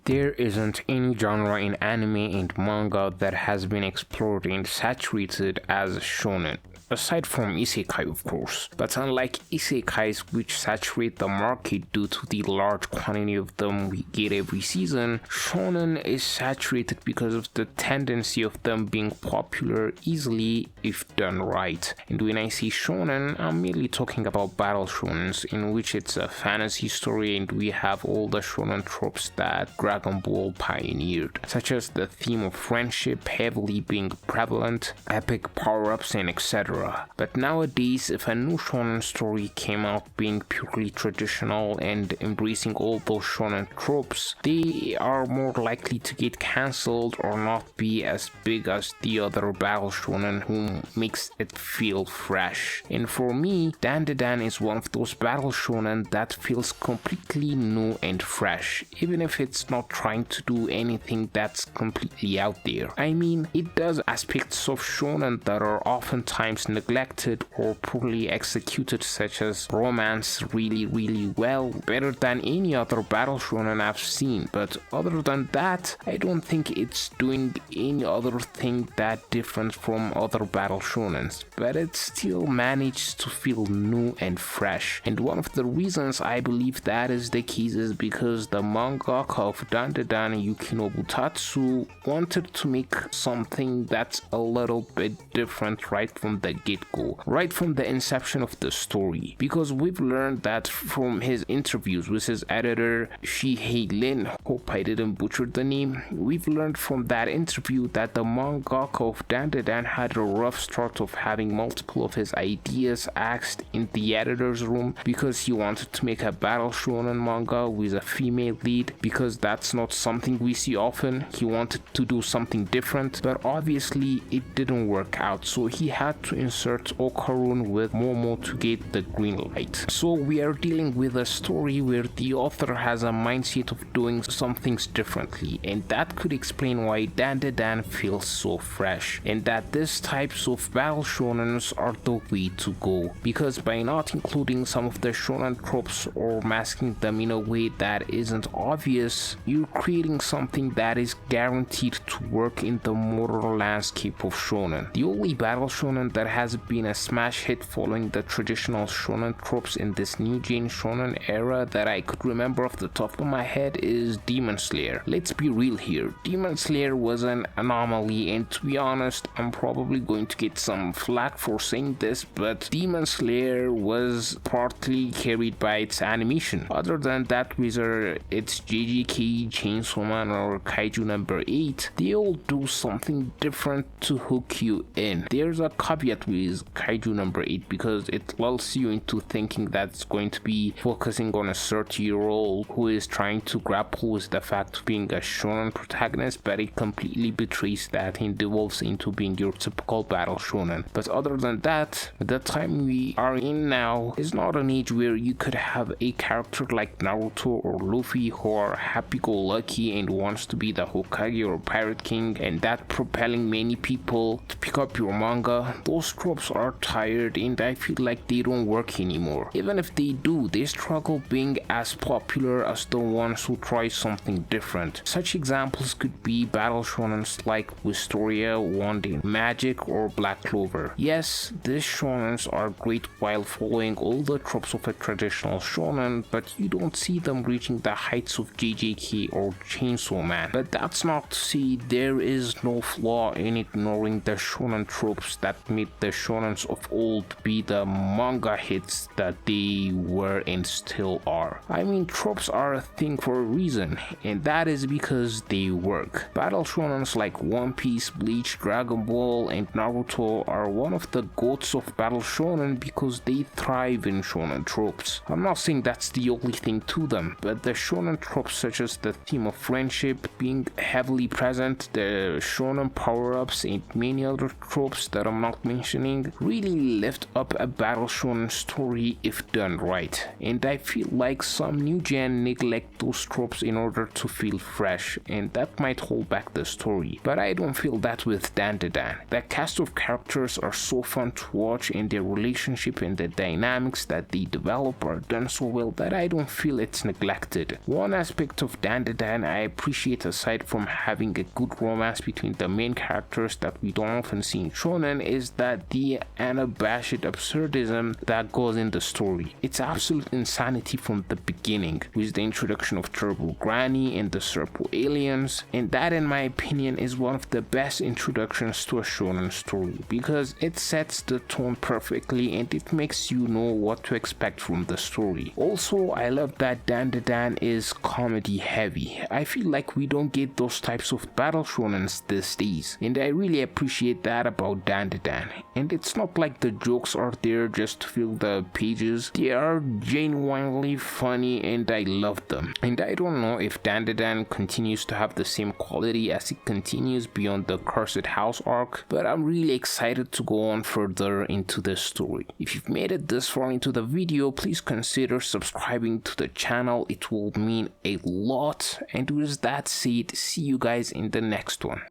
There isn't any genre in anime and manga that has been explored and saturated as shonen. Aside from isekai, of course. But unlike isekais, which saturate the market due to the large quantity of them we get every season, shonen is saturated because of the tendency of them being popular easily if done right. And when I say shonen, I'm merely talking about battle shonens, in which it's a fantasy story and we have all the shonen tropes that Dragon Ball pioneered, such as the theme of friendship heavily being prevalent, epic power-ups, and etc. But nowadays, if a new shonen story came out being purely traditional and embracing all those shonen tropes, they are more likely to get cancelled or not be as big as the other battle shonen who makes it feel fresh. And for me, Dandadan is one of those battle shonen that feels completely new and fresh, even if it's not trying to do anything that's completely out there. I mean, it does aspects of shonen that are oftentimes neglected or poorly executed, such as romance really well, better than any other battle shonen I've seen. But other than that, I don't think it's doing any other thing that different from other battle shonens, but it still managed to feel new and fresh. And one of the reasons I believe that is the case is because the mangaka of Dandadan, Yukinobu Tatsu, wanted to make something that's a little bit different right from the get-go, right from the inception of the story, because we've learned that from his interviews with his editor Shihei Lin, hope I didn't butcher the name, we've learned from that interview that the mangaka of Dandadan had a rough start of having multiple of his ideas axed in the editor's room because he wanted to make a battle shonen manga with a female lead, because that's not something we see often. He wanted to do something different, but obviously it didn't work out, so he had to insert Okarun with Momo to get the green light. So we are dealing with a story where the author has a mindset of doing some things differently, and that could explain why Dandadan feels so fresh, and that these types of battle shonens are the way to go, because by not including some of the shonen tropes or masking them in a way that isn't obvious, you're creating something that is guaranteed to work in the modern landscape of shonen. The only battle shonen that has been a smash hit following the traditional shonen tropes in this new gen shonen era that I could remember off the top of my head is Demon Slayer. Let's be real here, Demon Slayer was an anomaly, and to be honest, I'm probably going to get some flack for saying this, but Demon Slayer was partly carried by its animation. Other than that, whether it's JJK, Chainsaw Man, or Kaiju number 8, they all do something different to hook you in. There's a caveat with Kaiju number 8 because it lulls you into thinking that it's going to be focusing on a 30-year-old who is trying to grapple with the fact of being a shonen protagonist, but it completely betrays that and devolves into being your typical battle shonen. But other than that, the time we are in now is not an age where you could have a character like Naruto or Luffy who are happy-go-lucky and wants to be the Hokage or Pirate King, and that propelling many people to pick up your manga. Those tropes are tired and I feel like they don't work anymore. Even if they do, they struggle being as popular as the ones who try something different. Such examples could be battle shonens like Wistoria, One Day Magic, or Black Clover. Yes, these shonens are great while following all the tropes of a traditional shonen, but you don't see them reaching the heights of JJK or Chainsaw Man. But that's not to say there is no flaw in ignoring the shonen tropes that made the shonens of old be the manga hits that they were and still are. I mean, tropes are a thing for a reason, and that is because they work. Battle shonens like One Piece, Bleach, Dragon Ball, and Naruto are one of the goats of battle shonen because they thrive in shonen tropes. I'm not saying that's the only thing to them, but the shonen tropes such as the theme of friendship being heavily present, the shonen power-ups, and many other tropes that I'm not mentioning mentioning really lift up a battle shonen story if done right, and I feel like some new gen neglect those tropes in order to feel fresh, and that might hold back the story, but I don't feel that with Dandadan. The cast of characters are so fun to watch, and their relationship and the dynamics that they develop are done so well that I don't feel it's neglected. One aspect of Dandadan I appreciate, aside from having a good romance between the main characters that we don't often see in shonen, is that the unabashed absurdism that goes in the story. It's absolute insanity from the beginning, with the introduction of Turbo Granny and the Serpo aliens, and that in my opinion is one of the best introductions to a shonen story, because it sets the tone perfectly and it makes you know what to expect from the story. Also, I love that Dandadan is comedy heavy. I feel like we don't get those types of battle shonens these days, and I really appreciate that about Dandadan. And it's not like the jokes are there just to fill the pages, they are genuinely funny and I love them. And I don't know if Dandadan continues to have the same quality as it continues beyond the Cursed House arc, but I'm really excited to go on further into this story. If you've made it this far into the video, please consider subscribing to the channel, it will mean a lot. And with that said, see you guys in the next one.